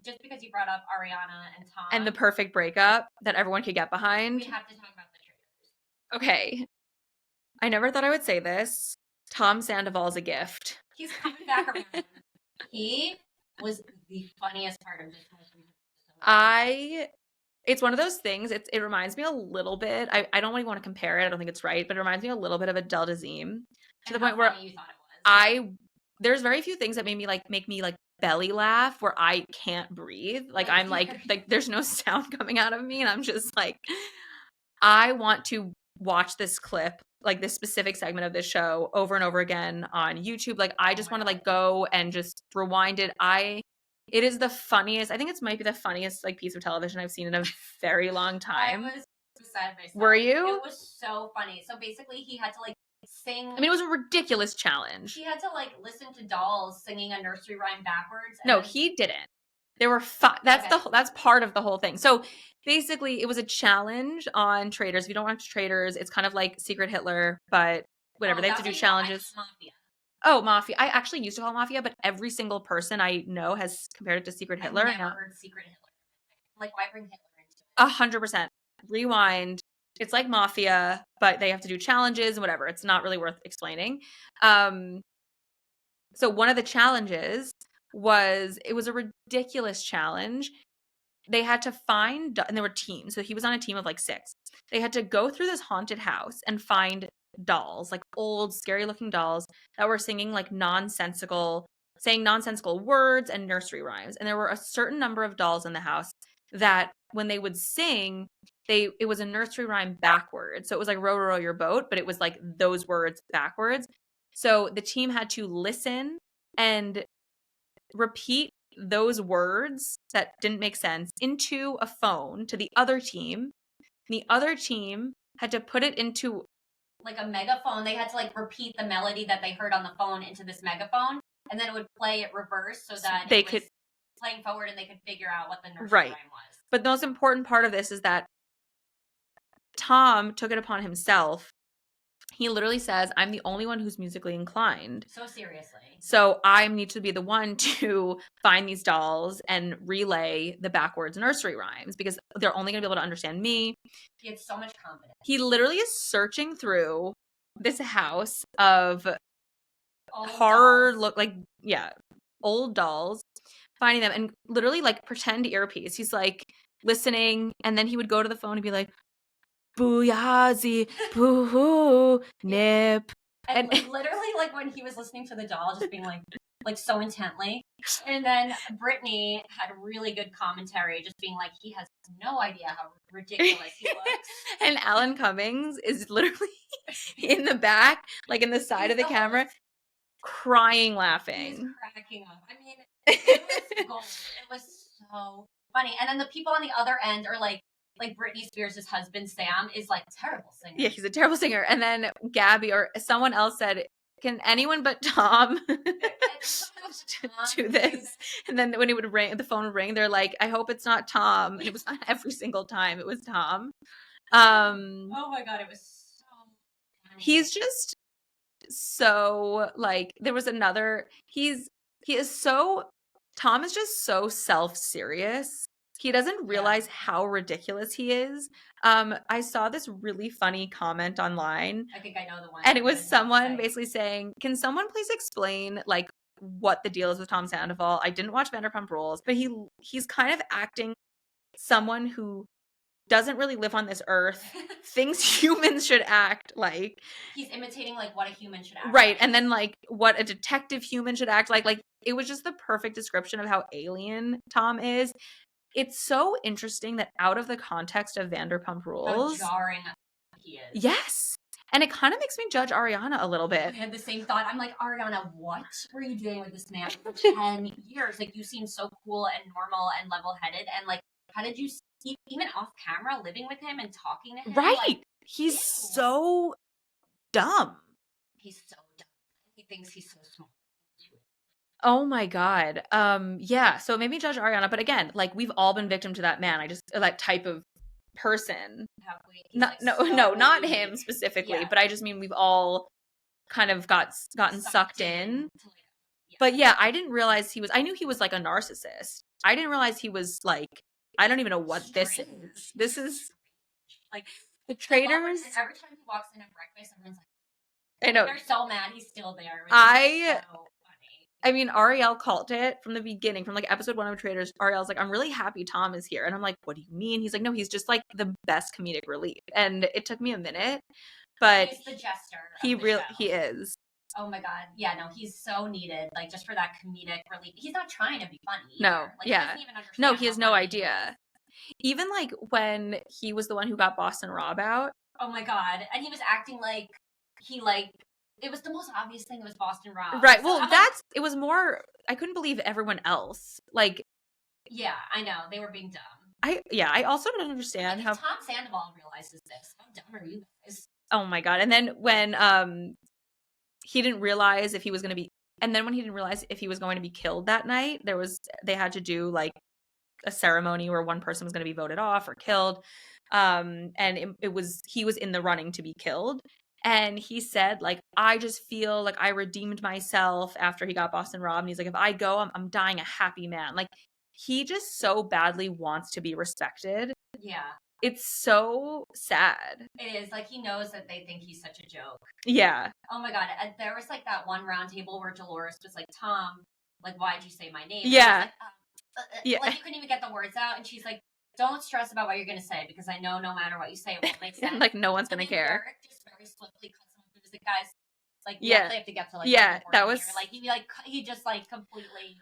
just because you brought up Ariana and Tom. And the perfect breakup that everyone could get behind. We have to talk about the Traitors. Okay. I never thought I would say this. Tom Sandoval's a gift. He's coming back around. He was the funniest part of this whole season. It's one of those things. It reminds me a little bit. I don't really want to compare it. I don't think it's right, but it reminds me a little bit of Adele Dazeem to the point where you thought it was. There's very few things that make me belly laugh where I can't breathe. Like I'm like there's no sound coming out of me, and I'm just like, I want to watch this clip, like this specific segment of this show, over and over again on YouTube. Like I just want to like go and just rewind it. It is the funniest. I think it might be the funniest like piece of television I've seen in a very long time. I was beside myself. Were you? It was so funny. So basically, he had to like sing. I mean, it was a ridiculous challenge. He had to like listen to dolls singing a nursery rhyme backwards. No, he didn't. There were that's part of the whole thing. So basically, it was a challenge on Traitors. If you don't watch Traitors, it's kind of like Secret Hitler, but whatever. They have to do challenges. Mafia. Oh, Mafia. I actually used to call it Mafia, but every single person I know has compared it to Secret Hitler. I've never heard Secret Hitler. Like, why bring Hitler into it? 100%. Rewind. It's like Mafia, but they have to do challenges and whatever. It's not really worth explaining. So one of the challenges it was a ridiculous challenge. They had to find, and there were teams. So he was on a team of like 6. They had to go through this haunted house and find dolls, like old, scary looking dolls that were singing like saying nonsensical words and nursery rhymes. And there were a certain number of dolls in the house that when they would sing, it was a nursery rhyme backwards. So it was like row, row, row your boat, but it was like those words backwards. So the team had to listen and repeat those words that didn't make sense into a phone to the other team. The other team had to put it into like a megaphone. They had to like repeat the melody that they heard on the phone into this megaphone, and then it would play it reverse so that they could playing forward and they could figure out what the nursery rhyme was. But the most important part of this is that Tom took it upon himself. He literally says, I'm the only one who's musically inclined. So seriously. So I need to be the one to find these dolls and relay the backwards nursery rhymes because they're only going to be able to understand me. He had so much confidence. He literally is searching through this house of horror old dolls, finding them and literally like pretend earpiece. He's like listening, and then he would go to the phone and be like, Booyazi, boo-hoo, nip. And like, literally, like, when he was listening to the doll, just being like so intently. And then Brittany had really good commentary, just being like, he has no idea how ridiculous he looks. And Alan Cummings is literally in the back, like in the side of the camera, crying, laughing. He's cracking up. I mean, it was gold. It was so funny. And then the people on the other end are like Britney Spears' husband, Sam, is like a terrible singer. Yeah, he's a terrible singer. And then Gabby or someone else said, can anyone but Tom do this? And then when it would ring, the phone would ring, they're like, I hope it's not Tom. And it was not every single time. It was Tom. Oh my God, it was so funny. He's just so like, there was another, Tom is just so self-serious. He doesn't realize how ridiculous he is. I saw this really funny comment online. I think I know the one. And it was someone basically saying, can someone please explain like what the deal is with Tom Sandoval? I didn't watch Vanderpump Rules, but he's kind of acting someone who doesn't really live on this earth, thinks humans should act like. He's imitating like what a human should act right, like. And then like what a detective human should act like. Like it was just the perfect description of how alien Tom is. It's so interesting that out of the context of Vanderpump Rules, how jarring he is. Yes. And it kind of makes me judge Ariana a little bit. I had the same thought. I'm like, Ariana, what were you doing with this man for 10 years? Like, you seem so cool and normal and level-headed. And, like, how did you keep, even off camera, living with him and talking to him? Right. Like, he's so dumb. He's so dumb. He thinks he's so smart. Oh my God. Yeah. So it made me judge Ariana. But again, like, we've all been victim to that man. That type of person. Not him specifically, but I just mean we've all kind of gotten sucked in. But yeah, I didn't realize I knew he was like a narcissist. I didn't realize he was like, I don't even know what this Strange. is. This is Like the I love Traitors. it. Every time he walks in at breakfast, everyone's I know. they're so mad he's still there. Which I is so funny. I mean, Ariel called it from the beginning, from like episode 1 of Traitors. Ariel's like, I'm really happy Tom is here. And I'm like, what do you mean? He's like, no, he's just like the best comedic relief. And it took me a minute, but He's the jester. he Of the really, show. he is. Oh my god. Yeah, no, he's so needed. Like just for that comedic relief. He's not trying to be funny. No, either. Like, yeah. He doesn't even understand No, he has how no funny idea. Even like when he was the one who got Boston Rob out. Oh my god. And he was acting like he like it was the most obvious thing. It was Boston Rob. Right. So Well, I'm that's it was more. I couldn't believe everyone else. Like, yeah, I know they were being dumb. I also don't understand like, how Tom Sandoval realizes this. How dumb are you guys? Oh my god. And then when he didn't realize if he was going to be and then when he didn't realize if he was going to be killed that night, they had to do like a ceremony where one person was going to be voted off or killed. And he was in the running to be killed. And he said, like, I just feel like I redeemed myself after he got Boston Rob. And he's like, if I go, I'm dying a happy man. Like, he just so badly wants to be respected. Yeah. It's so sad. It is. Like, he knows that they think he's such a joke. Yeah. Oh my god. And there was like that one round table where Dolores was like, Tom, like, why'd you say my name? Yeah. Yeah. Like, you couldn't even get the words out. And she's like, don't stress about what you're going to say because I know no matter what you say, it won't make sense. Like, no one's going to care. Eric just very swiftly cuts him off. He was like, guys, like, we Yeah. actually have to get to, like, Yeah, that was... Here. Like, he just, like, completely...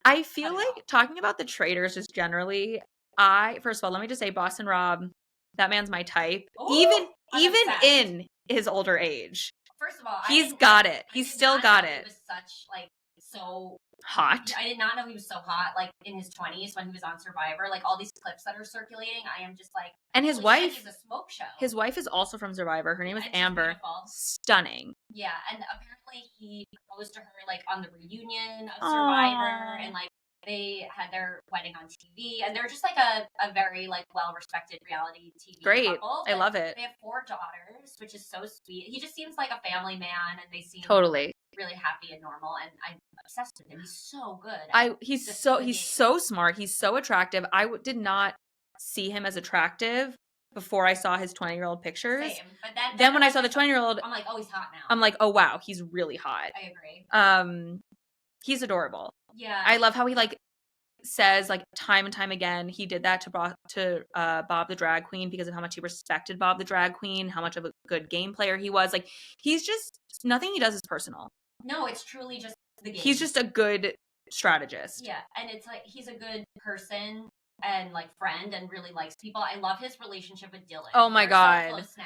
I feel like talking about the Traitors just generally, first of all, let me just say, Boston Rob, that man's my type. Ooh, even in his older age. First of all, he's got it. He's still got it. He was such, like, so... hot. I did not know he was so hot, like, in his 20s when he was on Survivor. Like, all these clips that are circulating, I am just like... And his wife... is a smoke show. His wife is also from Survivor. Her name is Amber. Beautiful. Stunning. Yeah, and apparently he proposed to her, like, on the reunion of Survivor, and, like, they had their wedding on TV, and they're just, like, a very, like, well-respected reality TV couple. I love it. They have 4 daughters, which is so sweet. He just seems like a family man, and they seem... Totally. Really happy and normal, and I'm obsessed with him. He's so good. He's so smart. He's so attractive. I did not see him as attractive before I saw his 20-year-old pictures. Same. But then when I saw the 20-year-old, I'm like, oh, he's hot now. I'm like, oh wow, he's really hot. I agree. He's adorable. Yeah. I love how he like says like time and time again he did that to Bob the drag queen because of how much he respected Bob the drag queen, how much of a good game player he was. Like, he's just, nothing he does is personal. No, it's truly just the game. He's just a good strategist. Yeah, and it's like he's a good person and like friend and really likes people. I love his relationship with Dylan. Oh my god. So close now.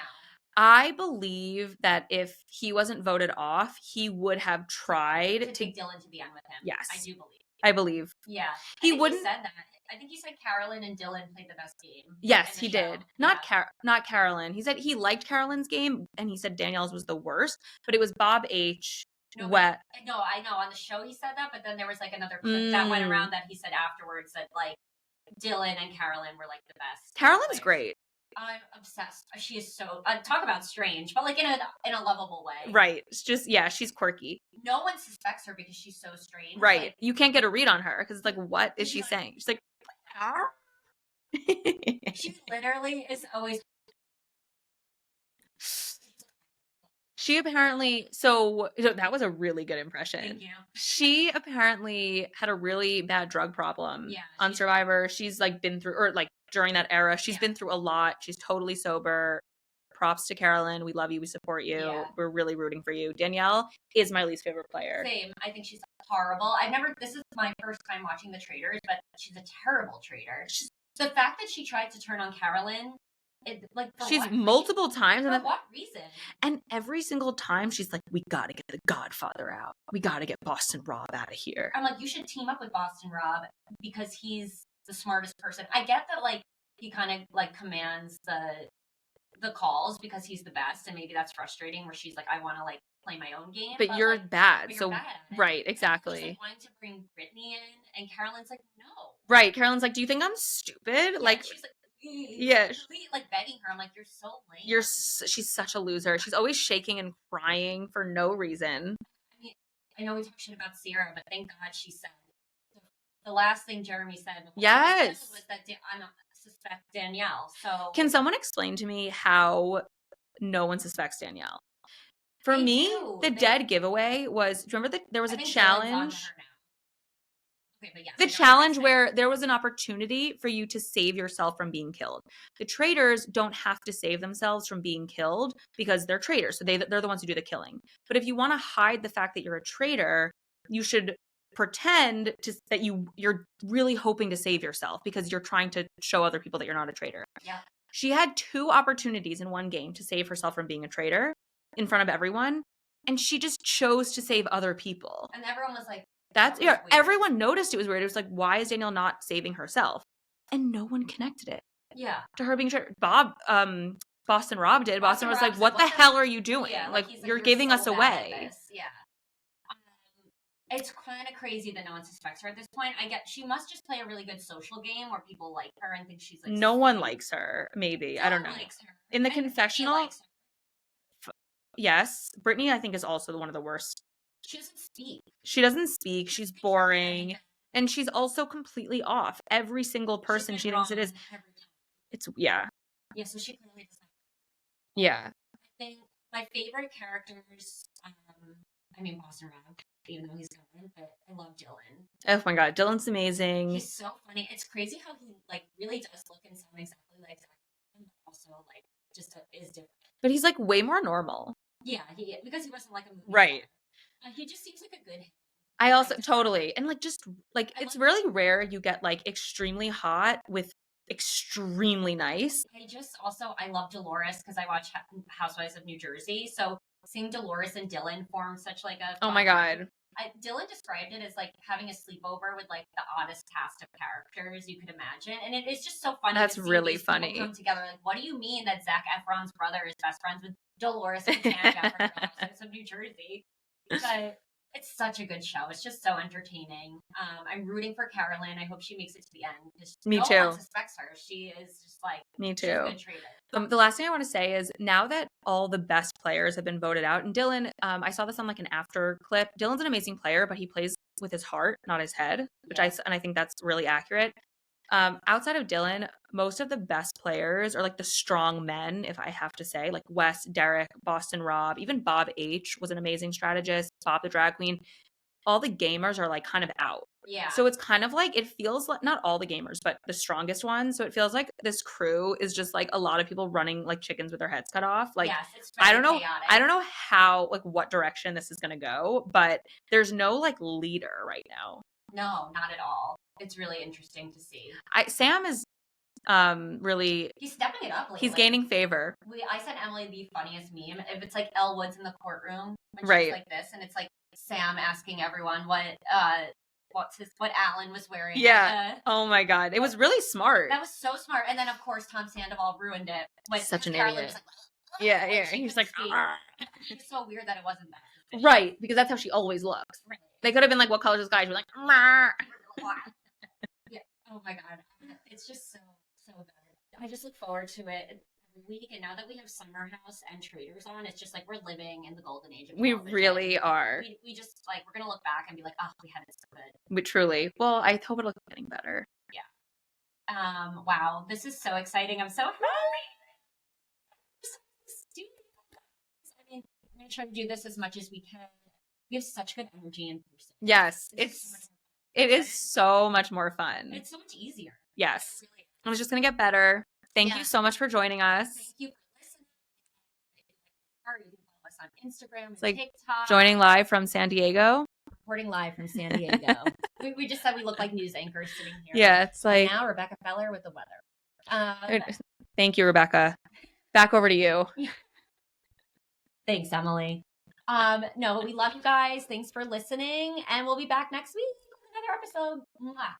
I believe that if he wasn't voted off, he would have tried to take Dylan to the end with him. Yes. I do believe. I believe. Yeah. He wouldn't. He said that. I think he said Carolyn and Dylan played the best game. Yes, he did. Not Carolyn. He said he liked Carolyn's game, and he said Danielle's was the worst. But it was Bob H. No, I know. On the show he said that, but then there was like another clip that went around that he said afterwards that like Dylan and Carolyn were like the best. Carolyn's great. I'm obsessed. She is so talk about strange, but like in a lovable way. Right. It's just she's quirky. No one suspects her because she's so strange. Right. Like, you can't get a read on her because it's like, what is she saying? She's like, she literally is always. She apparently, so that was a really good impression. Thank you. She apparently had a really bad drug problem on Survivor. She's like been through, or like during that era, she's been through a lot. She's totally sober. Props to Carolyn. We love you. We support you. Yeah. We're really rooting for you. Danielle is my least favorite player. Same. I think she's horrible. This is my first time watching the Traitors, but she's a terrible traitor. The fact that she tried to turn on Carolyn, she's multiple times. For what reason? And every single time she's like, we gotta get the Godfather out. We gotta get Boston Rob out of here. I'm like, you should team up with Boston Rob because he's the smartest person. I get that like he kind of like commands the calls because he's the best, and maybe that's frustrating where she's like, I want to like play my own game. But you're like, bad. But so you're bad at it. Right, exactly. He's like wanting to bring Brittany in, and Carolyn's like, no. Right. Carolyn's like, do you think I'm stupid? Yeah, like, she's like, yeah, like begging her. I'm like, you're so lame. She's such a loser. She's always shaking and crying for no reason. I mean, I know we talk shit about Sierra, but thank God she said the last thing Jeremy said before Yes. was that I don't suspect Danielle. So Can someone explain to me how no one suspects Danielle? For me, the dead giveaway was, do you remember that there was a challenge? Okay, but yes, the challenge where there was an opportunity for you to save yourself from being killed. The traitors don't have to save themselves from being killed because they're traitors. So they're the ones who do the killing. But if you want to hide the fact that you're a traitor, you should pretend that you're really hoping to save yourself because you're trying to show other people that you're not a traitor. Yeah. She had 2 opportunities in one game to save herself from being a traitor in front of everyone, and she just chose to save other people. And everyone was like, everyone noticed it was weird. It was like, why is Danielle not saving herself? And no one connected it. Yeah. To her being traitor. Boston Rob did. Boston was like, what the hell are you doing? Yeah, like you're giving us away. Yeah. It's kind of crazy that no one suspects her at this point. I get she must just play a really good social game where people like her and think she's like no one likes her. Maybe I don't know. Likes her. In the confessional, yes, Brittany I think is also one of the worst. She doesn't speak. She's boring, and she's also completely off. Every single person she thinks it is. It's yeah. Yeah, so she clearly doesn't. Yeah. I think my favorite characters. Boston Rob, even though he's gone, but I love Dylan. Oh my god, Dylan's amazing. He's so funny. It's crazy how he like really does look and sound exactly like Zach, but also like just is different. But he's like way more normal. Yeah, because he wasn't like a movie right. Star. He just seems like a good. I also totally and like just like it's really rare you get like extremely hot with extremely nice. I love Dolores because I watch Housewives of New Jersey, so seeing Dolores and Dylan form such like a oh my god. Dylan described it as like having a sleepover with like the oddest cast of characters you could imagine, and it is just so funny. That's to see really these funny. come together. Like, what do you mean that Zac Efron's brother is best friends with Dolores and Tam Jefferson of New Jersey? But it's such a good show. It's just so entertaining. I'm rooting for Carolyn. I hope she makes it to the end because no one suspects her. She is just like me too. She's a good traitor. The last thing I want to say is now that all the best players have been voted out, and Dylan, I saw this on like an after clip. Dylan's an amazing player, but he plays with his heart, not his head, which I think that's really accurate. Outside of Dylan, most of the best players are like the strong men, if I have to say, like Wes, Derek, Boston Rob, even Bob H was an amazing strategist, Bob the drag queen. All the gamers are like kind of out. Yeah. So it's kind of like, it feels like, not all the gamers, but the strongest ones. So it feels like this crew is just like a lot of people running like chickens with their heads cut off. Like, yes, it's very chaotic. I don't know how, like what direction this is going to go, but there's no like leader right now. No, not at all. It's really interesting to see. Sam is really he's stepping it up lately. He's gaining favor. I sent Emily the funniest meme. If it's like Elle Woods in the courtroom when right. she's like this, and it's like Sam asking everyone what Alan was wearing. Yeah. Oh my god, it was really smart. That was so smart. And then of course Tom Sandoval ruined it. Such an Carolyn idiot. Was like, yeah, yeah. He's like, it's so weird that it wasn't that. Right, because that's how she always looks. Right. They could have been like, "What color is this guy?" She was like, yeah. Oh my god, it's just so good. I just look forward to it every week, and now that we have Summer House and Traitors on, it's just like we're living in the golden age of television. We really are. We just like we're gonna look back and be like, oh, we had it so good. We truly. Well, I hope it'll keep getting better. Yeah. Wow, this is so exciting. I'm so happy. I mean, we're gonna try to do this as much as we can. We have such good energy in person. Yes, it is so much more fun. It's so much easier. Yes. Really I was just going to get better. Thank you so much for joining us. Thank you for listening. You can follow us on Instagram and like TikTok. Joining live from San Diego. Reporting live from San Diego. we just said we look like news anchors sitting here. Yeah, it's like... And now Rebecca Feller with the weather. Thank you, Rebecca. Back over to you. Thanks, Emily. No, we love you guys. Thanks for listening. And we'll be back next week with another episode. Mwah.